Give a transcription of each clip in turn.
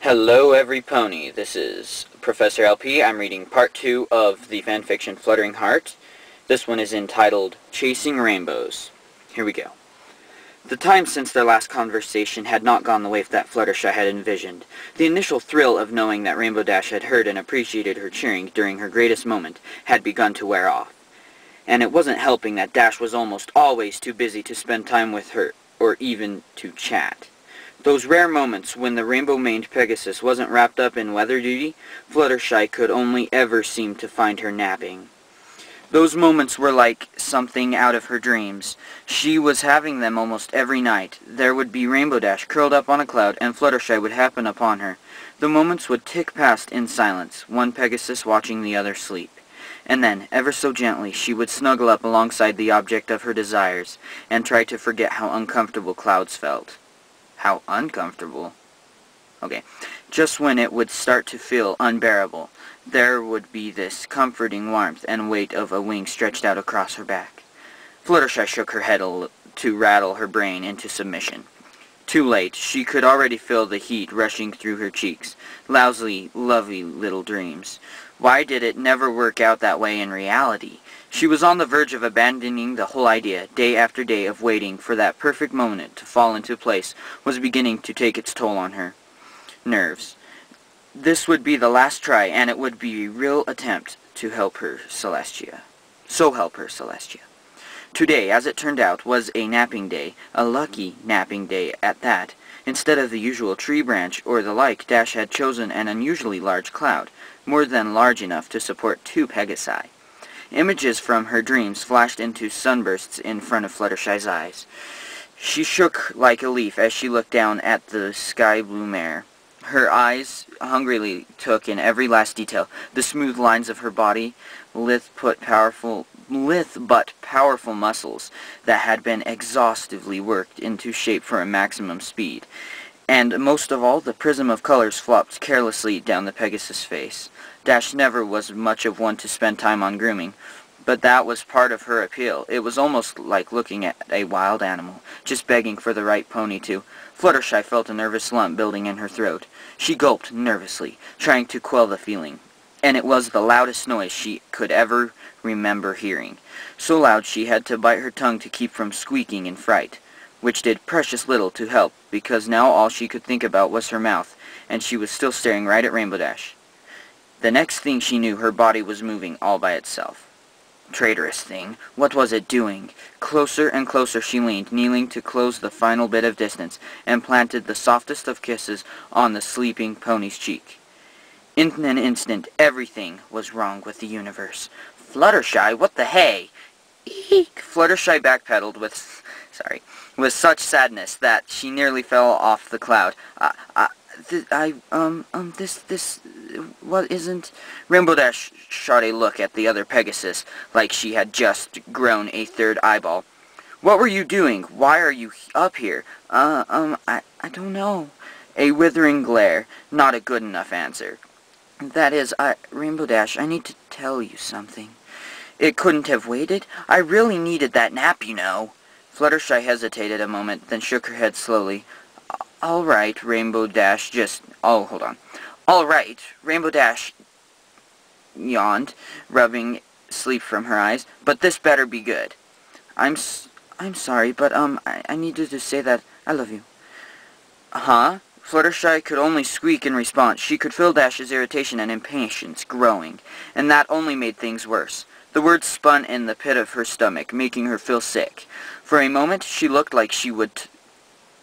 Hello every pony, this is Professor LP. I'm reading part 2 of the fanfiction Fluttering Heart. This one is entitled Chasing Rainbows. Here we go. The time since their last conversation had not gone the way that Fluttershy had envisioned. The initial thrill of knowing that Rainbow Dash had heard and appreciated her cheering during her greatest moment had begun to wear off. And it wasn't helping that Dash was almost always too busy to spend time with her, or even to chat. Those rare moments when the rainbow-maned Pegasus wasn't wrapped up in weather duty, Fluttershy could only ever seem to find her napping. Those moments were like something out of her dreams. She was having them almost every night. There would be Rainbow Dash curled up on a cloud, and Fluttershy would happen upon her. The moments would tick past in silence, one Pegasus watching the other sleep. And then, ever so gently, she would snuggle up alongside the object of her desires, and try to forget how uncomfortable clouds felt. How uncomfortable. Okay, just when it would start to feel unbearable, there would be this comforting warmth and weight of a wing stretched out across her back. Fluttershy shook her head to rattle her brain into submission. Too late, she could already feel the heat rushing through her cheeks. Lousy, lovely little dreams. Why did it never work out that way in reality? She was on the verge of abandoning the whole idea. Day after day of waiting for that perfect moment to fall into place was beginning to take its toll on her nerves. This would be the last try, and it would be a real attempt to help her Celestia. Today, as it turned out, was a napping day, a lucky napping day at that. Instead of the usual tree branch or the like, Dash had chosen an unusually large cloud, more than large enough to support 2 Pegasi. Images from her dreams flashed into sunbursts in front of Fluttershy's eyes. She shook like a leaf as she looked down at the sky-blue mare. Her eyes hungrily took in every last detail, the smooth lines of her body, lithe but powerful muscles that had been exhaustively worked into shape for a maximum speed. And most of all, the prism of colors flopped carelessly down the Pegasus' face. Dash never was much of one to spend time on grooming, but that was part of her appeal. It was almost like looking at a wild animal, just begging for the right pony to. Fluttershy felt a nervous lump building in her throat. She gulped nervously, trying to quell the feeling, and it was the loudest noise she could ever remember hearing. So loud she had to bite her tongue to keep from squeaking in fright, which did precious little to help, because now all she could think about was her mouth, and she was still staring right at Rainbow Dash. The next thing she knew, her body was moving all by itself. Traitorous thing, what was it doing? Closer and closer she leaned, kneeling to close the final bit of distance, and planted the softest of kisses on the sleeping pony's cheek. In an instant, everything was wrong with the universe. Fluttershy, what the hey? Eek! Fluttershy backpedaled with such sadness that she nearly fell off the cloud. What isn't... Rainbow Dash shot a look at the other Pegasus, like she had just grown a third eyeball. What were you doing? Why are you up here? I don't know. A withering glare, not a good enough answer. That is, Rainbow Dash, I need to tell you something. It couldn't have waited? I really needed that nap, you know. Fluttershy hesitated a moment, then shook her head slowly. All right, Rainbow Dash All right, Rainbow Dash yawned, rubbing sleep from her eyes, but this better be good. I'm sorry, but, I needed to say that I love you. Huh? Fluttershy could only squeak in response. She could feel Dash's irritation and impatience growing, and that only made things worse. The words spun in the pit of her stomach, making her feel sick. For a moment, she looked like she would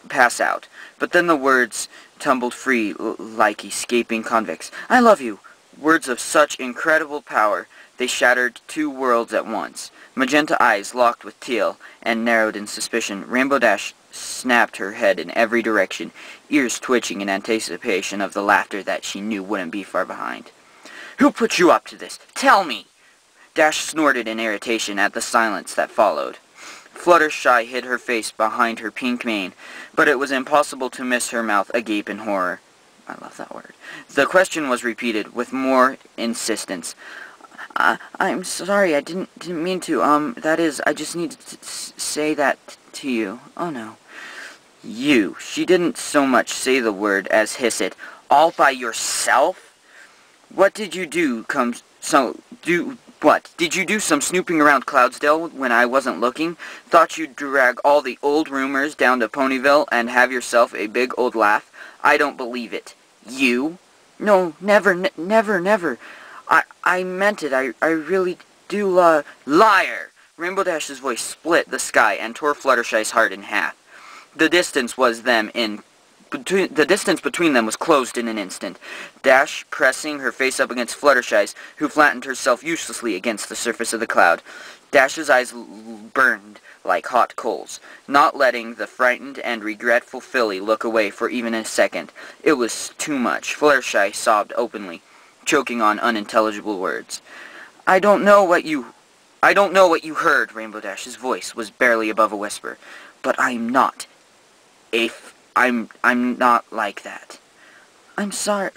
pass out, but then the words tumbled free like escaping convicts. I love you! Words of such incredible power, they shattered 2 worlds at once. Magenta eyes locked with teal and narrowed in suspicion. Rainbow Dash snapped her head in every direction, ears twitching in anticipation of the laughter that she knew wouldn't be far behind. Who put you up to this? Tell me! Dash snorted in irritation at the silence that followed. Fluttershy hid her face behind her pink mane, but it was impossible to miss her mouth agape in horror. I love that word. The question was repeated with more insistence. I'm sorry, I didn't mean to. That is, I just needed to say that to you. Oh no. You. She didn't so much say the word as hiss it. All by yourself? What did you do what? Did you do some snooping around Cloudsdale when I wasn't looking? Thought you'd drag all the old rumors down to Ponyville and have yourself a big old laugh? I don't believe it. You? No, never, never. I meant it. I really do, Liar! Rainbow Dash's voice split the sky and tore Fluttershy's heart in half. The distance between them was closed in an instant. Dash pressing her face up against Fluttershy's, who flattened herself uselessly against the surface of the cloud. Dash's eyes burned like hot coals, not letting the frightened and regretful filly look away for even a second. It was too much. Fluttershy sobbed openly, choking on unintelligible words. I don't know what you heard. Rainbow Dash's voice was barely above a whisper. But I'm not I'm not like that. I'm sorry.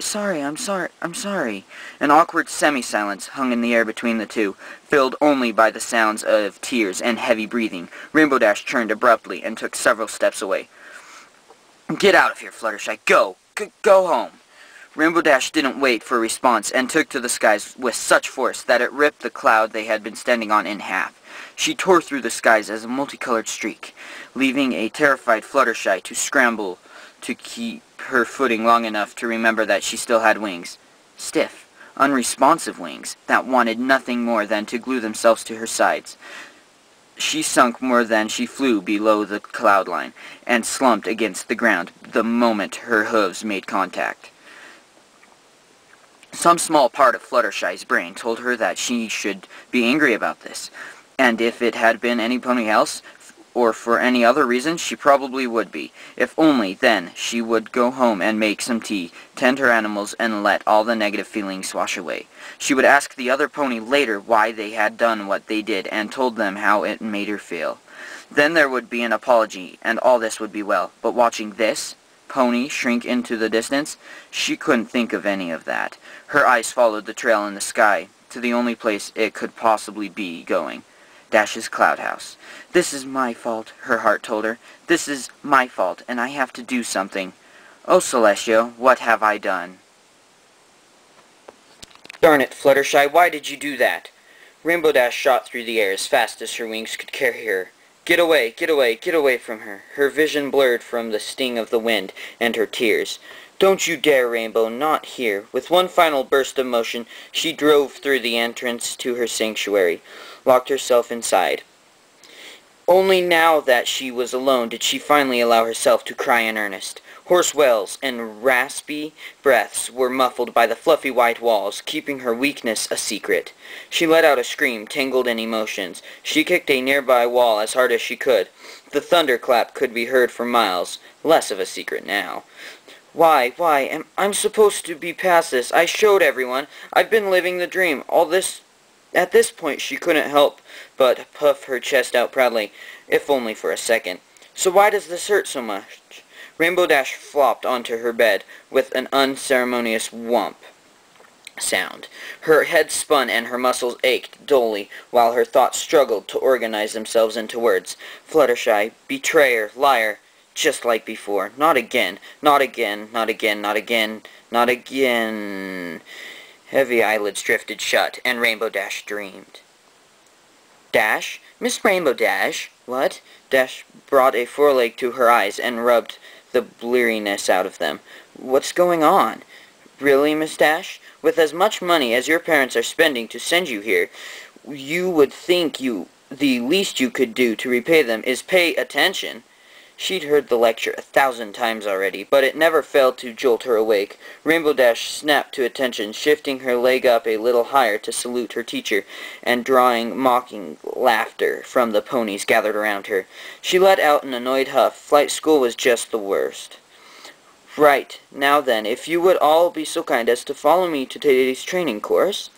An awkward semi-silence hung in the air between the two, filled only by the sounds of tears and heavy breathing. Rainbow Dash turned abruptly and took several steps away. Get out of here, Fluttershy. Go home. Rainbow Dash didn't wait for a response and took to the skies with such force that it ripped the cloud they had been standing on in half. She tore through the skies as a multicolored streak, leaving a terrified Fluttershy to scramble to keep her footing long enough to remember that she still had wings. Stiff, unresponsive wings that wanted nothing more than to glue themselves to her sides. She sunk more than she flew below the cloud line, and slumped against the ground the moment her hooves made contact. Some small part of Fluttershy's brain told her that she should be angry about this, and if it had been any pony else, or for any other reason, she probably would be. If only then she would go home and make some tea, tend her animals, and let all the negative feelings wash away. She would ask the other pony later why they had done what they did, and told them how it made her feel. Then there would be an apology, and all this would be well. But watching this pony shrink into the distance, she couldn't think of any of that. Her eyes followed the trail in the sky to the only place it could possibly be going. Dash's cloud house. This is my fault, her heart told her. This is my fault, and I have to do something. Oh, Celestia, what have I done? Darn it, Fluttershy, why did you do that? Rainbow Dash shot through the air as fast as her wings could carry her. Get away from her. Her vision blurred from the sting of the wind and her tears. Don't you dare, Rainbow, not here. With one final burst of motion, she drove through the entrance to her sanctuary, locked herself inside. Only now that she was alone did she finally allow herself to cry in earnest. Hoarse wails and raspy breaths were muffled by the fluffy white walls, keeping her weakness a secret. She let out a scream, tangled in emotions. She kicked a nearby wall as hard as she could. The thunderclap could be heard for miles, less of a secret now. Why, I'm supposed to be past this. I showed everyone. I've been living the dream. At this point, she couldn't help but puff her chest out proudly, if only for a second. So why does this hurt so much? Rainbow Dash flopped onto her bed with an unceremonious whomp sound. Her head spun and her muscles ached dully, while her thoughts struggled to organize themselves into words. Fluttershy, betrayer, liar, just like before. Not again, not again, not again, not again, not again. Heavy eyelids drifted shut, and Rainbow Dash dreamed. Dash? Miss Rainbow Dash? What? Dash brought a foreleg to her eyes and rubbed the bleariness out of them. What's going on? Really, Miss Dash? With as much money as your parents are spending to send you here, you would think the least you could do to repay them is pay attention. She'd heard the lecture 1,000 times already, but it never failed to jolt her awake. Rainbow Dash snapped to attention, shifting her leg up a little higher to salute her teacher, and drawing mocking laughter from the ponies gathered around her. She let out an annoyed huff. Flight school was just the worst. Right, now then, if you would all be so kind as to follow me to today's training course.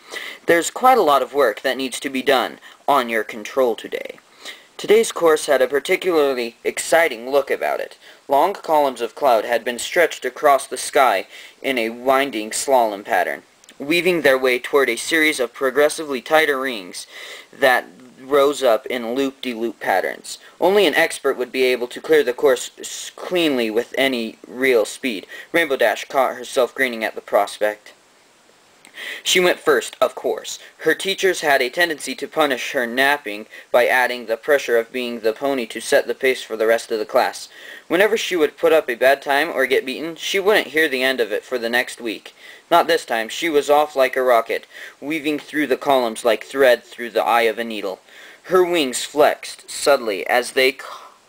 There's quite a lot of work that needs to be done on your control today. Today's course had a particularly exciting look about it. Long columns of cloud had been stretched across the sky in a winding slalom pattern, weaving their way toward a series of progressively tighter rings that rose up in loop-de-loop patterns. Only an expert would be able to clear the course cleanly with any real speed. Rainbow Dash caught herself grinning at the prospect. She went first, of course. Her teachers had a tendency to punish her napping by adding the pressure of being the pony to set the pace for the rest of the class. Whenever she would put up a bad time or get beaten, she wouldn't hear the end of it for the next week. Not this time. She was off like a rocket, weaving through the columns like thread through the eye of a needle. Her wings flexed subtly as they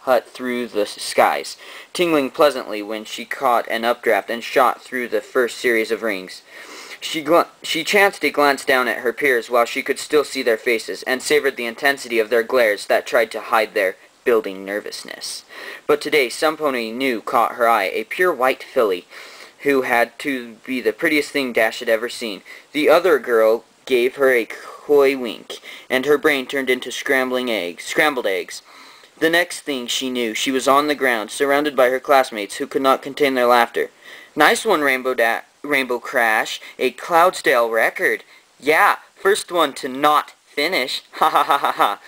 cut through the skies, tingling pleasantly when she caught an updraft and shot through the first series of rings. She chanced a glance down at her peers while she could still see their faces, and savored the intensity of their glares that tried to hide their building nervousness. But today some pony new caught her eye, a pure white filly, who had to be the prettiest thing Dash had ever seen. The other girl gave her a coy wink, and her brain turned into scrambled eggs. The next thing she knew, she was on the ground, surrounded by her classmates who could not contain their laughter. "Nice one, Rainbow Crash. A Cloudsdale record. Yeah, first one to not finish. Ha ha ha ha ha."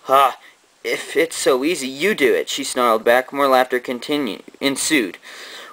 "Ha, if it's so easy, you do it," she snarled back. More laughter ensued.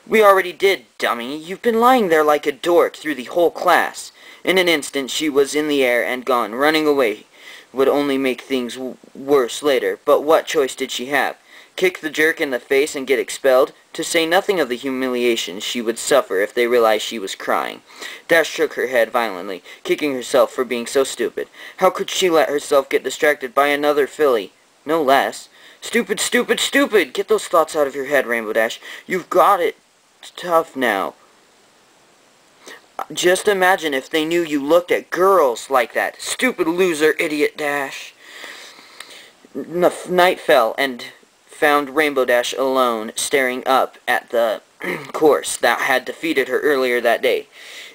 "We already did, dummy. You've been lying there like a dork through the whole class." In an instant she was in the air and gone. Running away would only make things worse later, but what choice did she have? Kick the jerk in the face and get expelled, to say nothing of the humiliation she would suffer if they realized she was crying. Dash shook her head violently, kicking herself for being so stupid. How could she let herself get distracted by another filly? No less. Stupid, stupid, stupid! Get those thoughts out of your head, Rainbow Dash. You've got it tough now. Just imagine if they knew you looked at girls like that. Stupid loser, idiot Dash. Night fell, and found Rainbow Dash alone, staring up at the course that had defeated her earlier that day.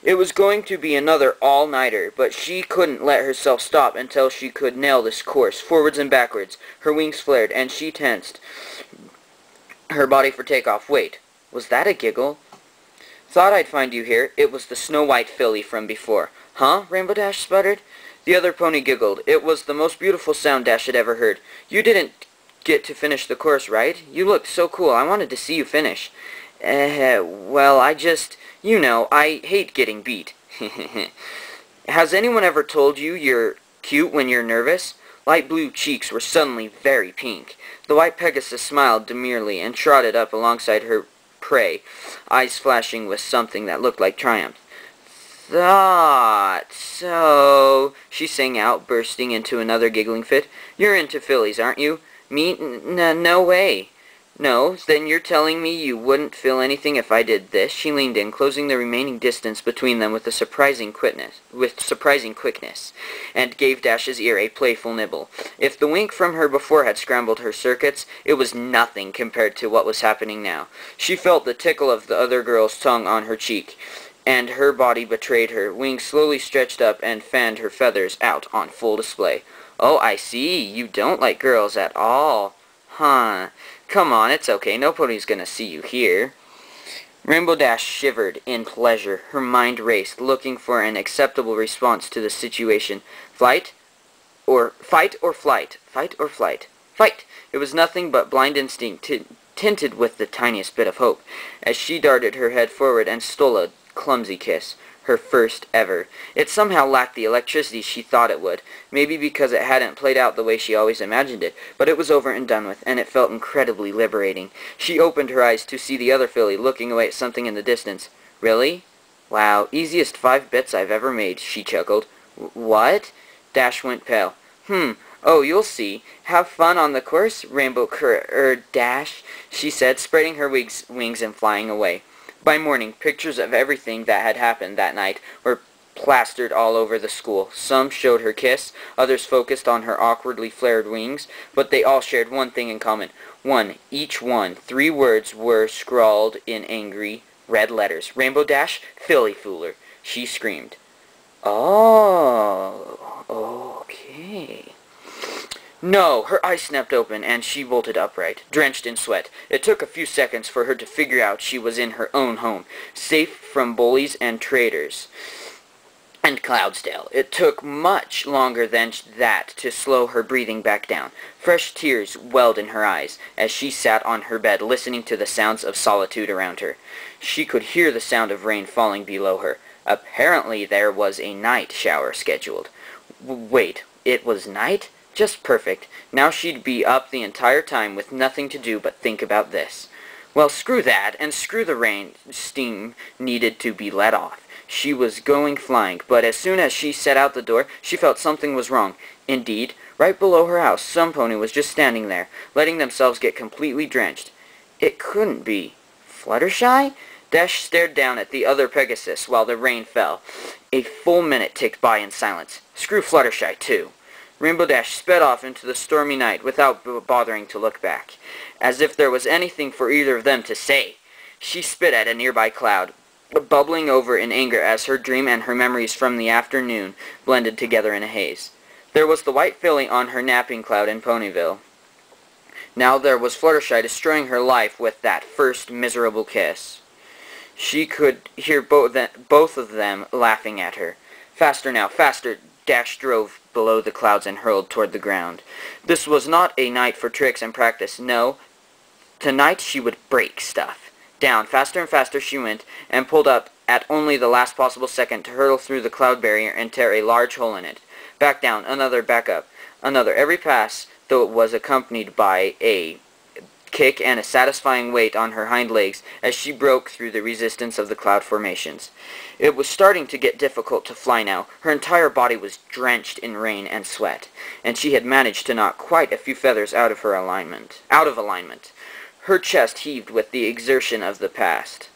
It was going to be another all-nighter, but she couldn't let herself stop until she could nail this course, forwards and backwards. Her wings flared, and she tensed her body for takeoff. Wait, was that a giggle? "Thought I'd find you here. It was the Snow-White filly from before." "Huh?" Rainbow Dash sputtered. The other pony giggled. It was the most beautiful sound Dash had ever heard. "You didn't get to finish the course, right? You looked so cool. I wanted to see you finish." Well, I just, I hate getting beat." "Has anyone ever told you you're cute when you're nervous?" Light blue cheeks were suddenly very pink. The white Pegasus smiled demurely and trotted up alongside her prey, eyes flashing with something that looked like triumph. "Thought so," she sang out, bursting into another giggling fit. "You're into fillies, aren't you?" "Me? No way." "No? Then you're telling me you wouldn't feel anything if I did this?" She leaned in, closing the remaining distance between them with surprising quickness, and gave Dash's ear a playful nibble. If the wink from her before had scrambled her circuits, it was nothing compared to what was happening now. She felt the tickle of the other girl's tongue on her cheek, and her body betrayed her. Wings slowly stretched up and fanned her feathers out on full display. "Oh, I see. You don't like girls at all. Huh. Come on, it's okay. Nobody's gonna see you here." Rainbow Dash shivered in pleasure. Her mind raced, looking for an acceptable response to the situation. Fight or flight? Fight or flight? Fight! It was nothing but blind instinct, tinted with the tiniest bit of hope, as she darted her head forward and stole a clumsy kiss. Her first ever. It somehow lacked the electricity she thought it would, maybe because it hadn't played out the way she always imagined it, but it was over and done with, and it felt incredibly liberating. She opened her eyes to see the other filly looking away at something in the distance. "Really? Wow, easiest 5 bits I've ever made," she chuckled. "What?" Dash went pale. Oh, you'll see. Have fun on the course, Dash," she said, spreading her wings and flying away. By morning, pictures of everything that had happened that night were plastered all over the school. Some showed her kiss, others focused on her awkwardly flared wings, but they all shared one thing in common. Each one. 3 words were scrawled in angry red letters. "Rainbow Dash, Filly Fooler." She screamed. "Oh, okay." No! Her eyes snapped open, and she bolted upright, drenched in sweat. It took a few seconds for her to figure out she was in her own home, safe from bullies and traitors. and Cloudsdale. It took much longer than that to slow her breathing back down. Fresh tears welled in her eyes as she sat on her bed listening to the sounds of solitude around her. She could hear the sound of rain falling below her. Apparently there was a night shower scheduled. Wait, it was night? Just perfect. Now she'd be up the entire time with nothing to do but think about this. Well, screw that, and screw the rain. Steam needed to be let off. She was going flying, but as soon as she set out the door, she felt something was wrong. Indeed, right below her house, some pony was just standing there, letting themselves get completely drenched. It couldn't be. Fluttershy? Dash stared down at the other Pegasus while the rain fell. A full minute ticked by in silence. Screw Fluttershy, too. Rainbow Dash sped off into the stormy night without bothering to look back, as if there was anything for either of them to say. She spit at a nearby cloud, bubbling over in anger as her dream and her memories from the afternoon blended together in a haze. There was the white filly on her napping cloud in Ponyville. Now there was Fluttershy destroying her life with that first miserable kiss. She could hear both of them laughing at her. Faster now, faster! Dash drove below the clouds and hurled toward the ground. This was not a night for tricks and practice. No, tonight she would break stuff. Down, faster and faster she went, and pulled up at only the last possible second to hurtle through the cloud barrier and tear a large hole in it. Back down, another, back up, another. Every pass, though it was accompanied by a kick and a satisfying weight on her hind legs as she broke through the resistance of the cloud formations. It was starting to get difficult to fly now. Her entire body was drenched in rain and sweat, and she had managed to knock quite a few feathers out of alignment. Her chest heaved with the exertion of the past.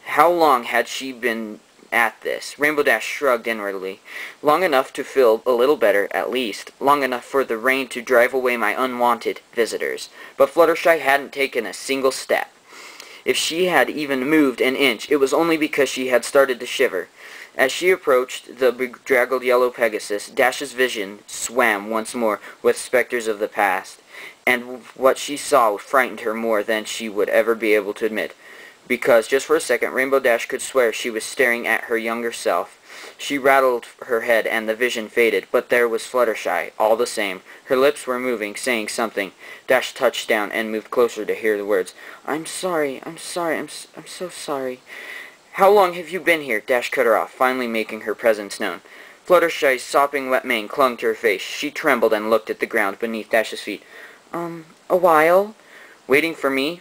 How long had she been at this? Rainbow Dash shrugged inwardly. Long enough to feel a little better, at least. Long enough for the rain to drive away my unwanted visitors. But Fluttershy hadn't taken a single step. If she had even moved an inch, it was only because she had started to shiver. As she approached the bedraggled yellow Pegasus, Dash's vision swam once more with specters of the past. And what she saw frightened her more than she would ever be able to admit. Because, just for a second, Rainbow Dash could swear she was staring at her younger self. She rattled her head and the vision faded, but there was Fluttershy, all the same. Her lips were moving, saying something. Dash touched down and moved closer to hear the words. I'm so sorry. How long have you been here? Dash cut her off, finally making her presence known. Fluttershy's sopping wet mane clung to her face. She trembled and looked at the ground beneath Dash's feet. A while? Waiting for me?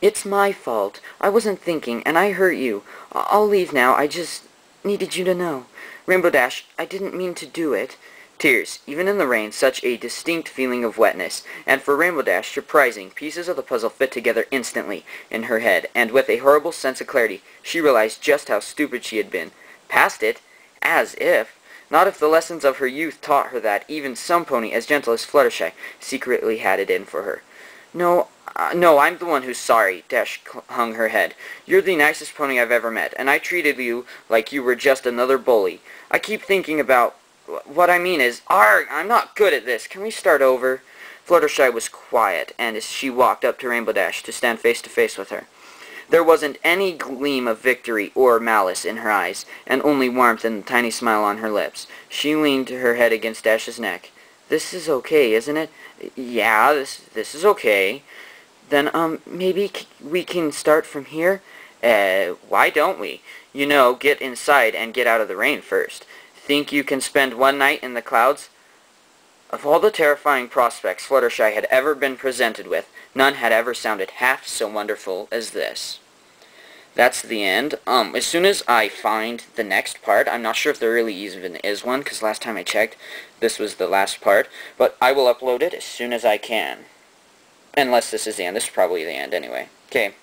It's my fault. I wasn't thinking, and I hurt you. I'll leave now. I just needed you to know. Rainbow Dash, I didn't mean to do it. Tears, even in the rain, such a distinct feeling of wetness, and for Rainbow Dash, surprising, pieces of the puzzle fit together instantly in her head, and with a horrible sense of clarity, she realized just how stupid she had been. Past it? As if. Not if the lessons of her youth taught her that even some pony as gentle as Fluttershy secretly had it in for her. No, I'm the one who's sorry, Dash hung her head. You're the nicest pony I've ever met, and I treated you like you were just another bully. I keep thinking about... What I mean is, arg, I'm not good at this. Can we start over? Fluttershy was quiet, and as she walked up to Rainbow Dash to stand face to face with her. There wasn't any gleam of victory or malice in her eyes, and only warmth and a tiny smile on her lips. She leaned her head against Dash's neck. This is okay, isn't it? Yeah, this is okay. Then, maybe we can start from here? Why don't we? You know, get inside and get out of the rain first. Think you can spend one night in the clouds? Of all the terrifying prospects Fluttershy had ever been presented with, none had ever sounded half so wonderful as this. That's the end. As soon as I find the next part, I'm not sure if there really even is one, because last time I checked, this was the last part, but I will upload it as soon as I can. Unless this is the end. This is probably the end anyway. Okay.